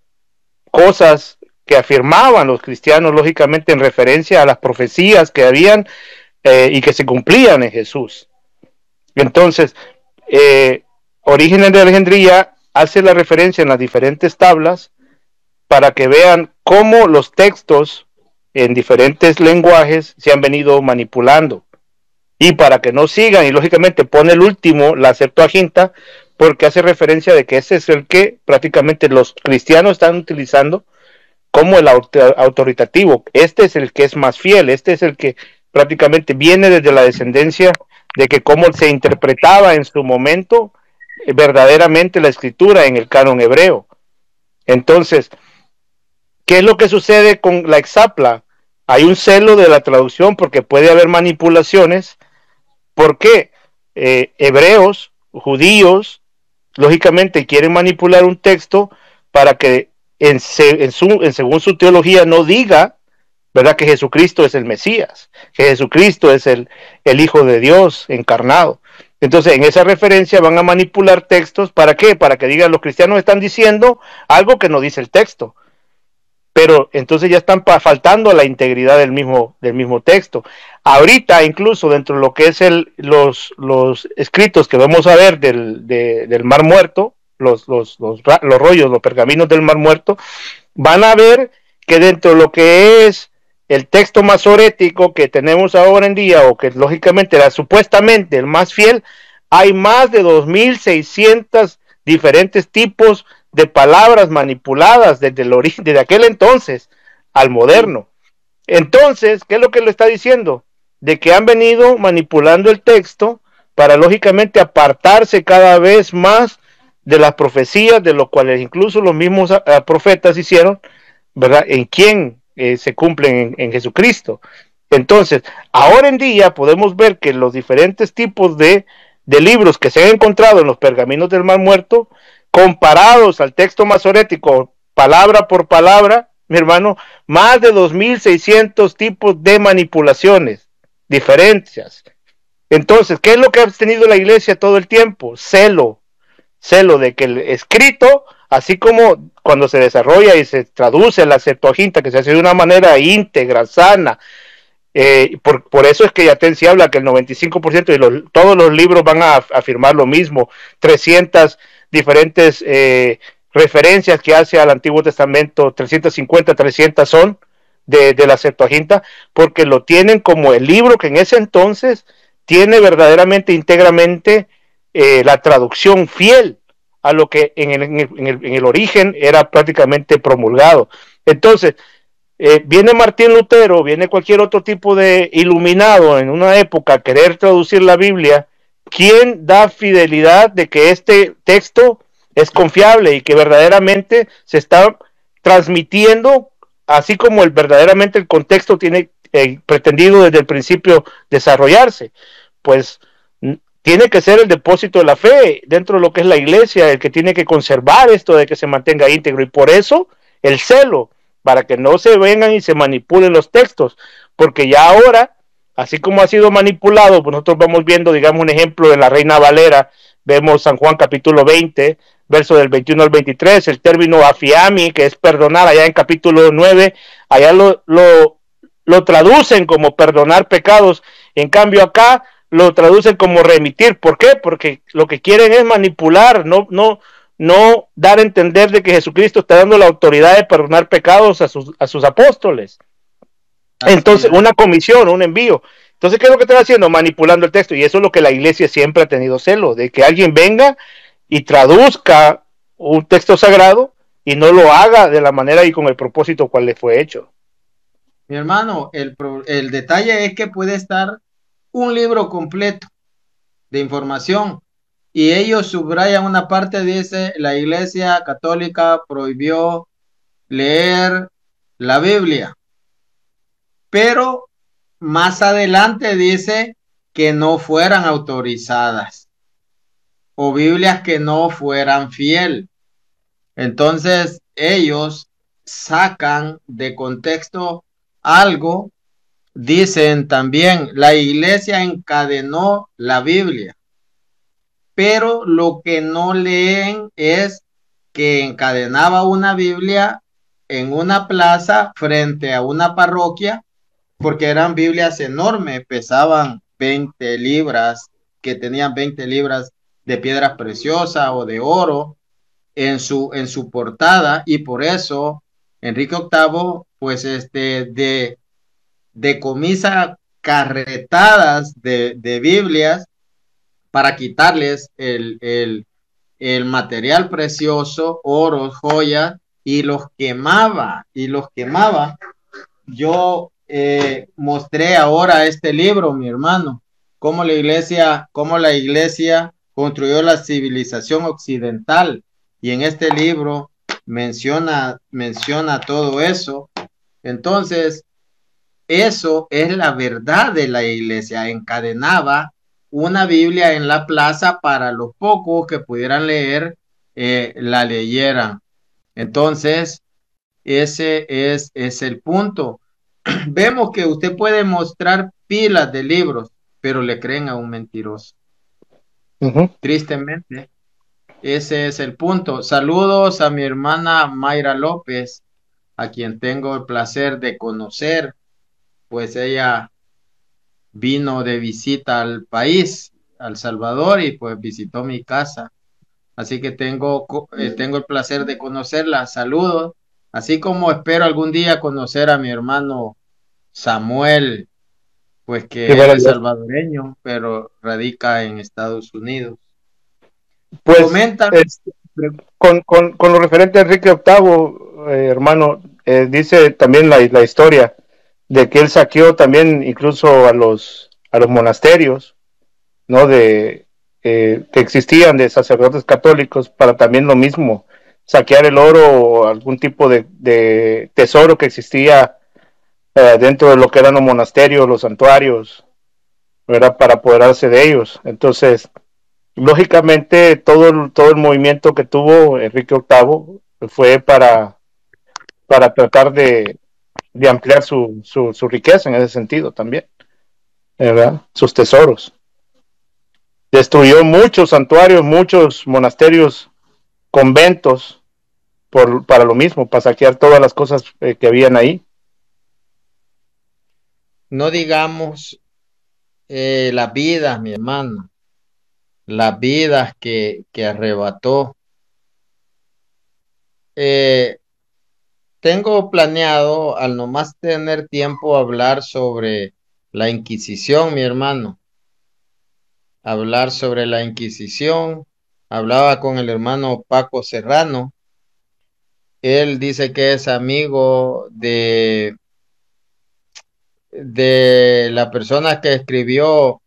cosas que afirmaban los cristianos, lógicamente en referencia a las profecías que habían y que se cumplían en Jesús. Entonces, Orígenes de Alejandría hace la referencia en las diferentes tablas para que vean cómo los textos en diferentes lenguajes se han venido manipulando. Y para que no sigan, y lógicamente pone el último, la Septuaginta, porque hace referencia de que ese es el que prácticamente los cristianos están utilizando como el autoritativo. Este es el que es más fiel, este es el que prácticamente viene desde la descendencia de que cómo se interpretaba en su momento verdaderamente la escritura en el canon hebreo. Entonces, ¿qué es lo que sucede con la Exapla? Hay un celo de la traducción porque puede haber manipulaciones. ¿Por qué? Hebreos, judíos, lógicamente quieren manipular un texto para que según su teología no diga, ¿verdad?, que Jesucristo es el Mesías, que Jesucristo es el Hijo de Dios encarnado. Entonces, en esa referencia van a manipular textos. ¿Para qué? Para que digan, los cristianos están diciendo algo que no dice el texto. Pero entonces ya están faltando a la integridad del mismo texto. Ahorita, incluso dentro de lo que es los escritos que vamos a ver del Mar Muerto, los rollos, los pergaminos del Mar Muerto, van a ver que dentro de lo que es el texto masorético que tenemos ahora en día, o que lógicamente era supuestamente el más fiel, hay más de 2.600 diferentes tipos de palabras manipuladas desde el origen, desde aquel entonces al moderno. Entonces, ¿qué es lo que le está diciendo? De que han venido manipulando el texto para lógicamente apartarse cada vez más de las profecías, de lo cuales incluso los mismos profetas hicieron, ¿verdad? En quién se cumplen en Jesucristo. Entonces, ahora en día podemos ver que los diferentes tipos de libros que se han encontrado en los pergaminos del Mar Muerto, comparados al texto masorético, palabra por palabra, mi hermano, más de 2.600 tipos de manipulaciones, diferencias. Entonces, ¿qué es lo que ha tenido la iglesia todo el tiempo? Celo de que el escrito, así como cuando se desarrolla y se traduce la Septuaginta, que se hace de una manera íntegra, sana, por eso es que Yatensi habla que el 95% de todos los libros van a afirmar lo mismo, 300 diferentes referencias que hace al Antiguo Testamento, 350, 300 son de la Septuaginta, porque lo tienen como el libro que en ese entonces tiene verdaderamente, íntegramente, la traducción fiel a lo que en el origen era prácticamente promulgado. Entonces, viene Martín Lutero, viene cualquier otro tipo de iluminado en una época a querer traducir la Biblia. ¿Quién da fidelidad de que este texto es confiable y que verdaderamente se está transmitiendo así como verdaderamente el contexto tiene pretendido desde el principio desarrollarse? Pues tiene que ser el depósito de la fe dentro de lo que es la iglesia, el que tiene que conservar esto de que se mantenga íntegro, y por eso el celo, para que no se vengan y se manipulen los textos, porque ya ahora, así como ha sido manipulado, pues nosotros vamos viendo, digamos, un ejemplo en la Reina Valera, vemos San Juan capítulo 20, verso del 21 al 23, el término afiami, que es perdonar, allá en capítulo 9, allá lo traducen como perdonar pecados, en cambio acá lo traducen como remitir. ¿Por qué? Porque lo que quieren es manipular, no dar a entender de que Jesucristo está dando la autoridad de perdonar pecados a sus apóstoles. Entonces, una comisión, un envío. Entonces, ¿qué es lo que están haciendo? Manipulando el texto. Y eso es lo que la iglesia siempre ha tenido celo, de que alguien venga y traduzca un texto sagrado y no lo haga de la manera y con el propósito cual le fue hecho. Mi hermano, el detalle es que puede estar un libro completo de información y ellos subrayan una parte, dice, la Iglesia Católica prohibió leer la Biblia, pero más adelante dice que no fueran autorizadas o Biblias que no fueran fiel. Entonces ellos sacan de contexto algo. Dicen también, la iglesia encadenó la Biblia, pero lo que no leen es que encadenaba una Biblia en una plaza frente a una parroquia, porque eran Biblias enormes, pesaban 20 libras, que tenían 20 libras de piedras preciosas o de oro en su portada, y por eso Enrique VIII, pues decomisa carretadas de Biblias para quitarles el material precioso, oro, joyas, y los quemaba. Yo mostré ahora este libro, mi hermano, cómo la iglesia construyó la civilización occidental, y en este libro menciona todo eso. Entonces, eso es la verdad de la iglesia. Encadenaba una Biblia en la plaza para los pocos que pudieran leer, la leyeran. Entonces, ese es el punto. Vemos que usted puede mostrar pilas de libros, pero le creen a un mentiroso. Tristemente, ese es el punto. Saludos a mi hermana Mayra López, a quien tengo el placer de conocer, pues ella vino de visita al país, al Salvador, y pues visitó mi casa. Así que tengo el placer de conocerla. Saludos. Así como espero algún día conocer a mi hermano Samuel, pues que él es salvadoreño, pero radica en Estados Unidos. Pues comenta. Con lo referente a Enrique VIII, hermano, dice también la historia de que él saqueó también incluso a los monasterios, ¿no? Que existían de sacerdotes católicos, para también lo mismo, saquear el oro o algún tipo de tesoro que existía dentro de lo que eran los monasterios, los santuarios, ¿verdad? Para apoderarse de ellos. Entonces, lógicamente, todo el movimiento que tuvo Enrique VIII fue para tratar de ampliar su riqueza en ese sentido también, ¿verdad? Sus tesoros. Destruyó muchos santuarios, muchos monasterios, conventos, para lo mismo, para saquear todas las cosas que habían ahí. No digamos las vidas, mi hermano, las vidas que arrebató. Tengo planeado, al nomás tener tiempo, hablar sobre la Inquisición, mi hermano. Hablar sobre la Inquisición. Hablaba con el hermano Paco Serrano. Él dice que es amigo de la persona que escribió,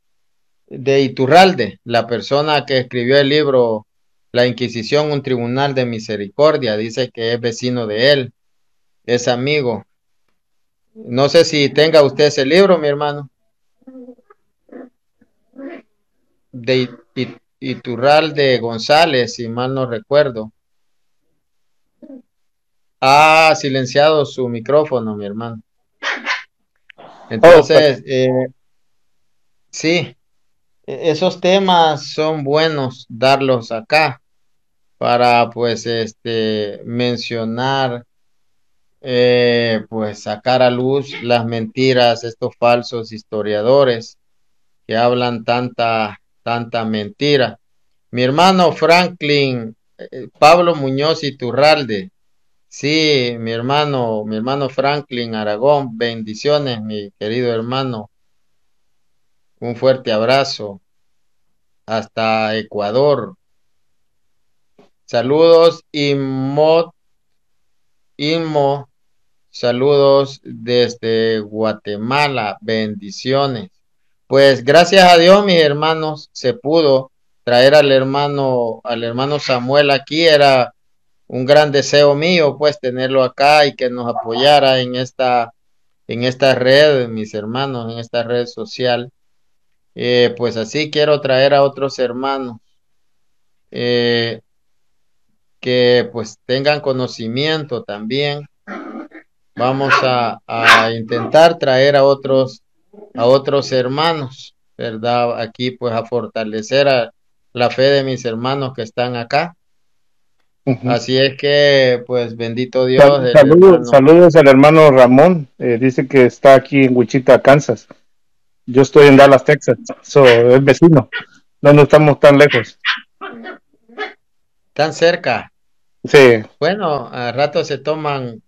de Iturralde, la persona que escribió el libro La Inquisición, un tribunal de misericordia. Dice que es vecino de él, es amigo. No sé si tenga usted ese libro, mi hermano. De Iturralde González, si mal no recuerdo. Ha silenciado su micrófono, mi hermano. Entonces, sí, esos temas son buenos darlos acá para, pues, mencionar, pues, sacar a luz las mentiras, estos falsos historiadores que hablan tanta mentira. Mi hermano Franklin, Pablo Muñoz Iturralde. Sí, mi hermano Franklin Aragón, bendiciones, mi querido hermano. Un fuerte abrazo hasta Ecuador. Saludos, Inmo, saludos desde Guatemala, bendiciones. Pues gracias a Dios, mis hermanos, se pudo traer al hermano Samuel aquí. Era un gran deseo mío, pues, tenerlo acá y que nos apoyara en esta red, mis hermanos, en esta red social. Pues así quiero traer a otros hermanos que pues tengan conocimiento también vamos a intentar traer a otros hermanos, ¿verdad? Aquí pues a fortalecer la fe de mis hermanos que están acá. Ujú. Así es que pues bendito Dios, el Saludos, hermano. saludos al hermano Ramón. Dice que está aquí en Wichita, Kansas. Yo estoy en Dallas, Texas. Es vecino. No estamos tan lejos. Tan cerca. Sí, Bueno, a rato se toman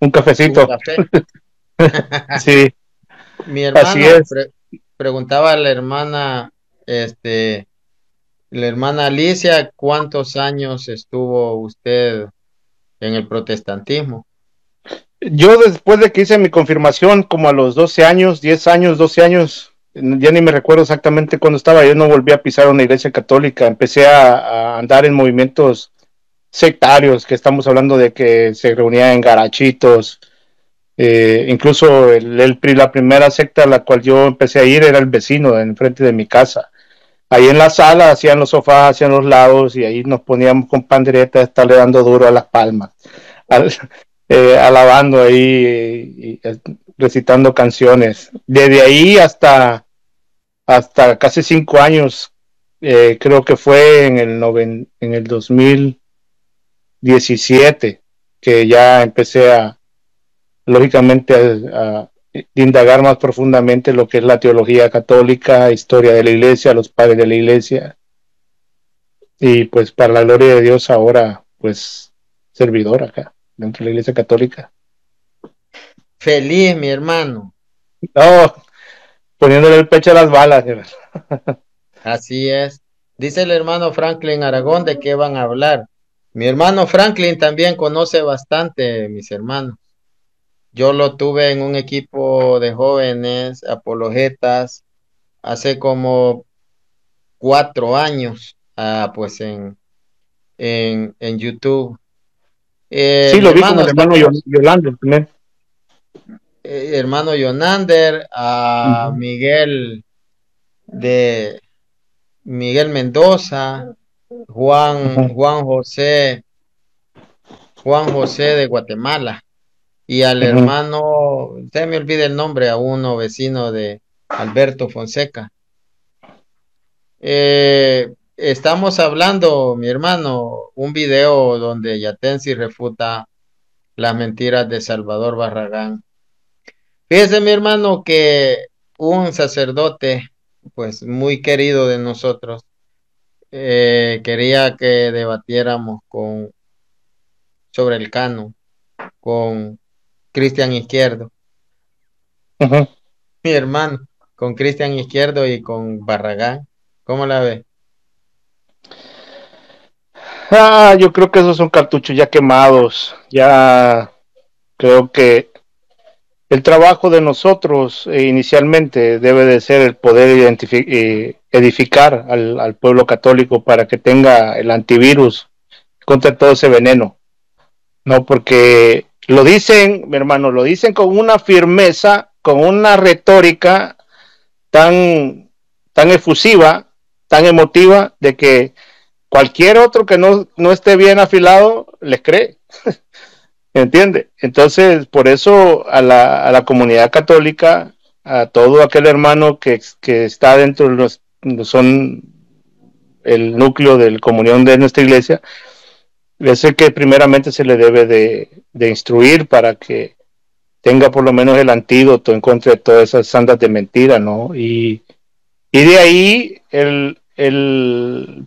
un un cafecito. café. Sí, Mi así hermano es. preguntaba a la hermana Alicia, ¿cuántos años estuvo usted en el protestantismo? Yo después de que hice mi confirmación, como a los 12 años, 10 años, 12 años, ya ni me recuerdo exactamente cuándo estaba, yo no volví a pisar una iglesia católica, empecé a andar en movimientos sectarios, que estamos hablando de que se reunían en garachitos, incluso la primera secta a la cual yo empecé a ir era el vecino, enfrente de mi casa. Ahí en la sala hacían los sofás, hacían los lados y ahí nos poníamos con pandereta a estarle dando duro a las palmas, al, alabando ahí recitando canciones. Desde ahí hasta casi 5 años, creo que fue en el 2017 que ya empecé lógicamente, a indagar más profundamente lo que es la teología católica, historia de la iglesia, los padres de la iglesia, y pues para la gloria de Dios ahora, pues servidor acá, dentro de la iglesia católica. Feliz, mi hermano. No, poniéndole el pecho a las balas. Así es. Dice el hermano Franklin Aragón de qué van a hablar. Mi hermano Franklin también conoce bastante, mis hermanos. Yo lo tuve en un equipo de jóvenes apologetas hace como 4 años, pues en YouTube. Sí, Mi lo vi con hermano, el hermano estamos, Yolanda también. hermano Yonander, a Uh-huh. Miguel Mendoza, Juan, Uh-huh. Juan José, Juan José de Guatemala, y al Uh-huh. hermano, se me olvida el nombre, a uno vecino de Alberto Fonseca. Estamos hablando, mi hermano, un video donde Yatensi refuta las mentiras de Salvador Barragán. Fíjese, mi hermano, que un sacerdote, pues muy querido de nosotros, quería que debatiéramos sobre el canon con Cristian Izquierdo, Uh-huh. mi hermano, con Cristian Izquierdo y con Barragán. ¿Cómo la ve? Yo creo que esos son cartuchos ya quemados. Ya creo que el trabajo de nosotros inicialmente debe de ser el poder edificar al pueblo católico para que tenga el antivirus contra todo ese veneno. No, porque lo dicen, mi hermano, lo dicen con una firmeza, con una retórica tan efusiva, tan emotiva, de que cualquier otro que no esté bien afilado les cree. ¿Entiende? Entonces, por eso a la comunidad católica, a todo aquel hermano que está dentro de son el núcleo de la comunión de nuestra iglesia, es el que primeramente se le debe de instruir para que tenga por lo menos el antídoto en contra de todas esas sandas de mentira, ¿no? Y de ahí el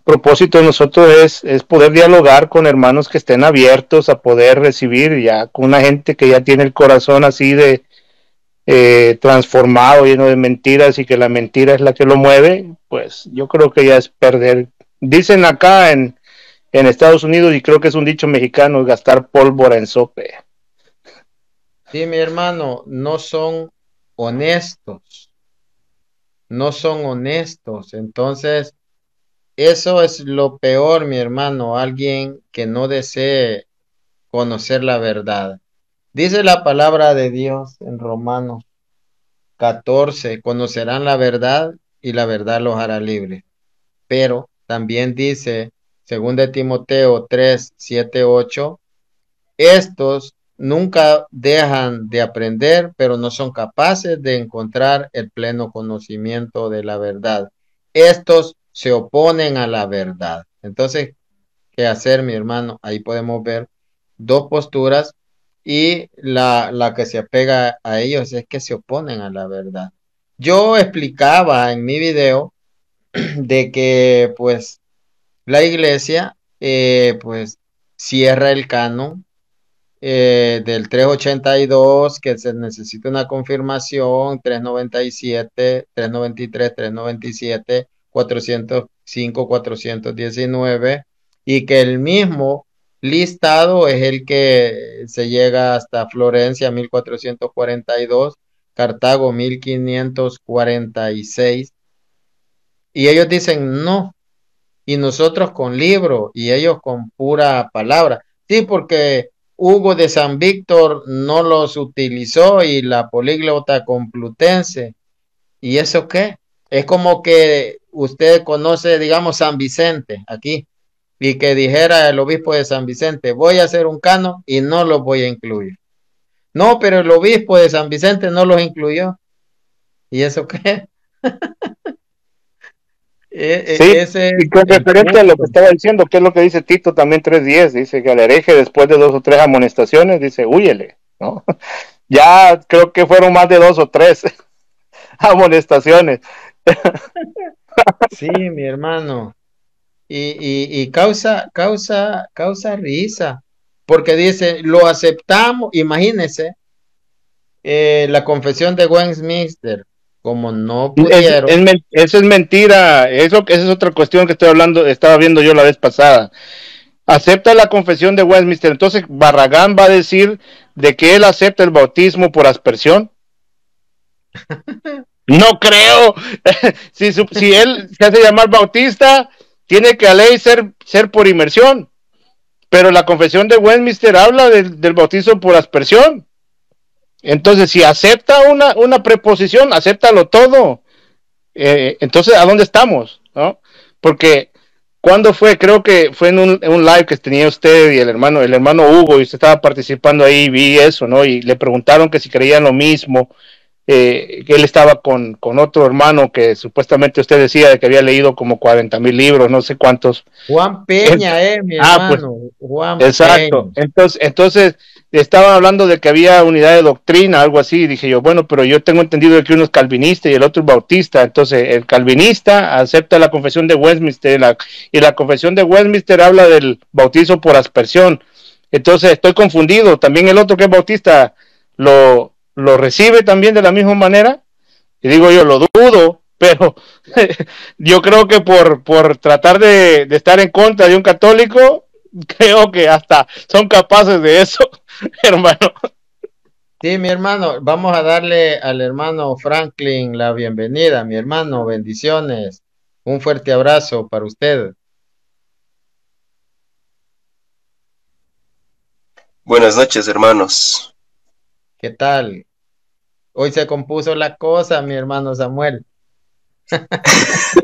propósito de nosotros es poder dialogar con hermanos que estén abiertos a poder recibir ya con una gente que ya tiene el corazón así de transformado, lleno de mentiras y que la mentira es la que lo mueve, pues yo creo que ya es perder. Dicen acá en Estados Unidos, y creo que es un dicho mexicano, gastar pólvora en sope. Sí, mi hermano, no son honestos, no son honestos. Entonces, eso es lo peor, mi hermano, alguien que no desee conocer la verdad. Dice la palabra de Dios en Romanos 14, conocerán la verdad y la verdad los hará libres. Pero también dice, según de Timoteo 3, 7, 8, estos nunca dejan de aprender, pero no son capaces de encontrar el pleno conocimiento de la verdad. Estos se oponen a la verdad. Entonces, ¿qué hacer, mi hermano? Ahí podemos ver dos posturas y la que se apega a ellos es que se oponen a la verdad. Yo explicaba en mi video de que pues la iglesia pues cierra el canon del 382 que se necesita una confirmación, 397, 393, 397, 405, 419, y que el mismo listado es el que se llega hasta Florencia 1442, Cartago 1546, y ellos dicen no, y nosotros con libro y ellos con pura palabra. Sí, porque Hugo de San Víctor no los utilizó y la políglota complutense. ¿Y eso qué? Es como que usted conoce, digamos, San Vicente aquí y que dijera el obispo de San Vicente, voy a hacer un canon y no los voy a incluir. No, pero el obispo de San Vicente no los incluyó. ¿Y eso qué? Sí, Ese es y con el referente a lo que punto. estaba diciendo, que es lo que dice Tito también 3:10, dice que al hereje después de 2 o 3 amonestaciones, dice, húyele, ¿no? Ya creo que fueron más de 2 o 3 amonestaciones. Sí, mi hermano. Y causa risa, porque dice, lo aceptamos, imagínense, la confesión de Westminster, como no pudieron, Eso es mentira, esa es otra cuestión que estoy hablando, estaba viendo yo la vez pasada. Acepta la confesión de Westminster, entonces Barragán va a decir de que él acepta el bautismo por aspersión. No creo. Si él se hace llamar bautista, tiene que a ley ser por inmersión. Pero la confesión de Westminster habla del bautismo por aspersión. Entonces, si acepta una preposición, acéptalo todo. Entonces, ¿a dónde estamos? ¿No? Porque cuando fue, creo que fue en un live que tenía usted y el hermano Hugo, y usted estaba participando ahí, vi eso, ¿no? Y le preguntaron que si creían lo mismo, que él estaba con otro hermano que supuestamente usted decía de que había leído como 40,000 libros, no sé cuántos. Juan Peña, mi Pues hermano, Juan exacto. Peña. Entonces estaban hablando de que había unidad de doctrina, algo así. Y dije yo, bueno, pero yo tengo entendido de que uno es calvinista y el otro es bautista. Entonces, el calvinista acepta la confesión de Westminster y la confesión de Westminster habla del bautizo por aspersión. Entonces, estoy confundido. También el otro que es bautista lo recibe también de la misma manera. Y digo yo, lo dudo, pero yo creo que por tratar de estar en contra de un católico, creo que hasta son capaces de eso, hermano. Sí, mi hermano, vamos a darle al hermano Franklin la bienvenida, mi hermano, bendiciones. Un fuerte abrazo para usted. Buenas noches, hermanos. ¿Qué tal? Hoy se compuso la cosa, mi hermano Samuel.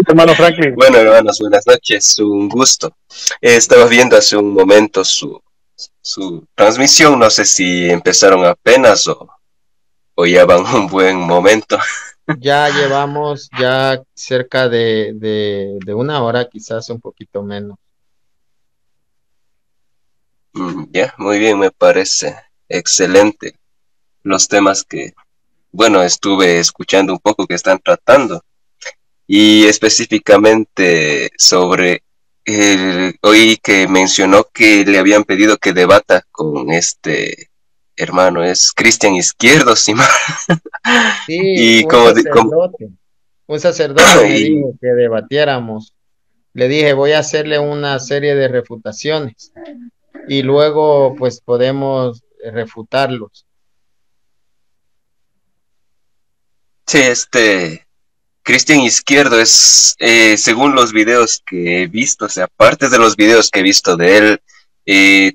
Hermano Franklin. Bueno, hermanos, buenas noches. Un gusto. Estaba viendo hace un momento su transmisión. No sé si empezaron apenas o ya van un buen momento. Ya llevamos ya cerca de una hora, quizás un poquito menos. Ya, muy bien, me parece excelente los temas que, bueno, estuve escuchando un poco que están tratando. Y específicamente sobre oí que mencionó que le habían pedido que debata con este hermano, es Cristian Izquierdo, ¿sí? Sí, Y un sacerdote me y, dijo que debatiéramos. Le dije, voy a hacerle una serie de refutaciones y luego pues podemos refutarlos. sí, Cristian Izquierdo es, según los videos que he visto, o sea, aparte de los videos que he visto de él,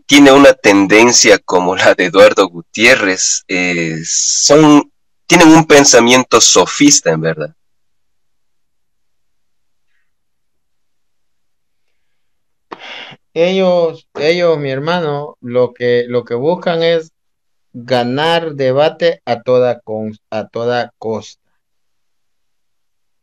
tiene una tendencia como la de Eduardo Gutiérrez. Tienen un pensamiento sofista, en verdad. Ellos, mi hermano, lo que buscan es ganar debate a toda costa.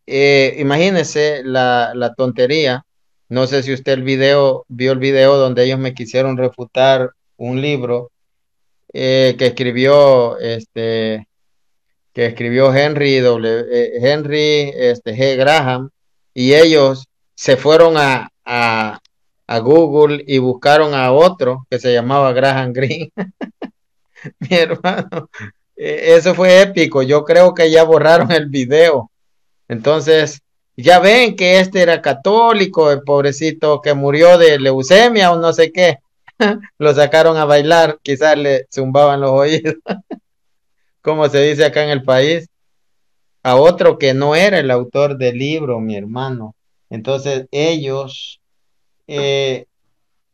Imagínese la tontería. No sé si usted vio el video donde ellos me quisieron refutar un libro que escribió Henry G. Graham, y ellos se fueron a Google y buscaron a otro que se llamaba Graham Greene. Mi hermano, eso fue épico. Yo creo que ya borraron el video. Entonces, ya ven que este era católico, el pobrecito que murió de leucemia o no sé qué. Lo sacaron a bailar, quizás le zumbaban los oídos, como se dice acá en el país, a otro que no era el autor del libro, mi hermano. Entonces, eh,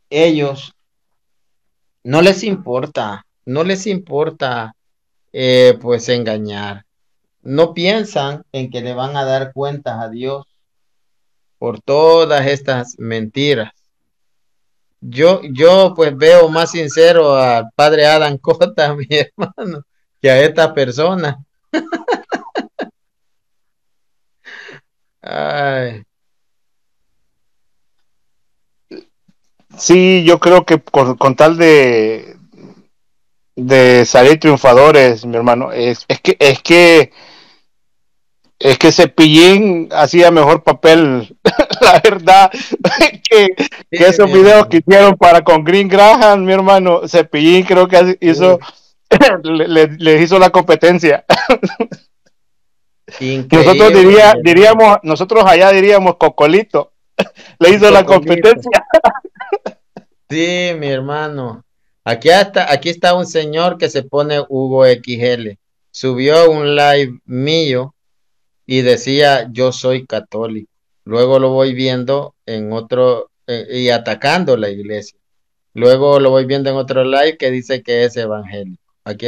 ellos no les importa pues engañar. No piensan en que le van a dar cuentas a Dios por todas estas mentiras. Yo pues veo más sincero al padre Adam Cota, mi hermano, que a esta persona. Ay, Sí, yo creo que con tal de salir triunfadores, mi hermano, es que Cepillín hacía mejor papel, la verdad, que, sí, que esos mi videos que hermano. hicieron con Green Graham, mi hermano. Cepillín creo que hizo, Uf, les hizo la competencia. increíble, mi hermano. Nosotros allá diríamos Cocolito, le hizo la Cocolito. competencia. Sí, mi hermano. Aquí está un señor que se pone Hugo XL. Subió un live mío y decía, yo soy católico. Luego lo voy viendo en otro, y atacando la iglesia. Luego lo voy viendo en otro live que dice que es evangélico. Aquí